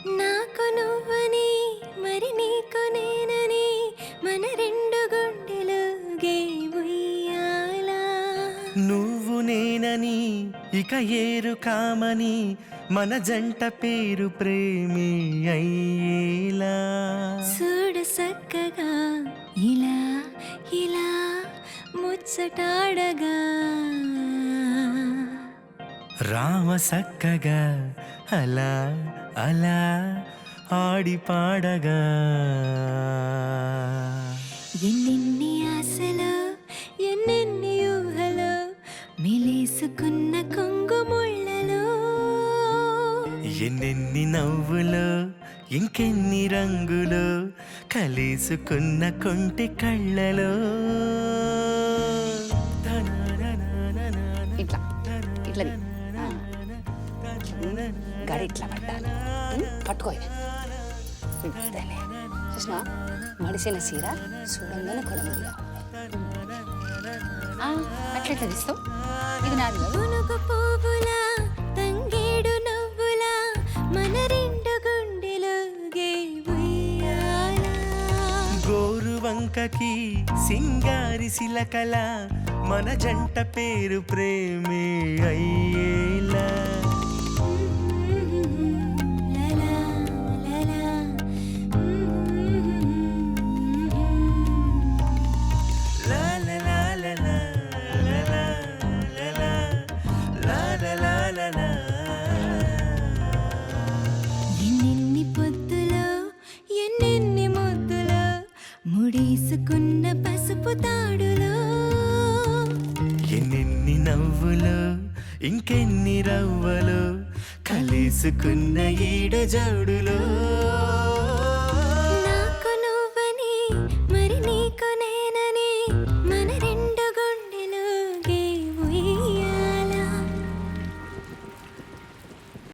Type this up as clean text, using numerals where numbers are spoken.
నాకు నువ్వని మరి నీకు నేనని మన రెండు గుండెలుగే ఉయ్యాలా. నువ్వు నేనని ఇక ఏరు కామని మన జంట పేరు ప్రేమి అయ్యేలా. చూడు సక్కగా ఇలా ఇలా ముచ్చటాడగా రామ సక్కగా అలా అలా ఆడి పాడగా. ఎన్నెన్ని ఆశలు ఎన్నెన్ని ఊహలు మిలేసుకున్న కొంగు ముళ్ళలో. ఎన్నెన్ని నవ్వులు ఇంకెన్ని రంగులు కలిసుకున్న కొంటి కళ్ళలో. ఇట్లా ఇట్లా గడి ఇట్లా పట్టాలి. పట్టుకో కృష్ణ మడిసిన చీర చూడంగానే కొడమడిగా అట్లెట్లా తీస్తావు? ఇది నాది కాదు. పునుగు పువ్వులా తంగేడు నవ్వులా మన రెండు గుండెలుగే ఉయ్యాలా. గోరు వంకకి సింగారి సిలకల మన జంట పేరు ప్రేమే అయ్యేలా. లలా లలా లా లా లా లా లా లా లా లా లా లా లా. ఎన్నెన్ని పొద్దులో ఎన్నెన్ని ముద్దులో ముడేసుకున్న పసుపు తాడులో. ఎన్నెన్ని నవ్వులు ఇంకెన్ని రవ్వలు కలిసుకున్న ఈడ జోడులో.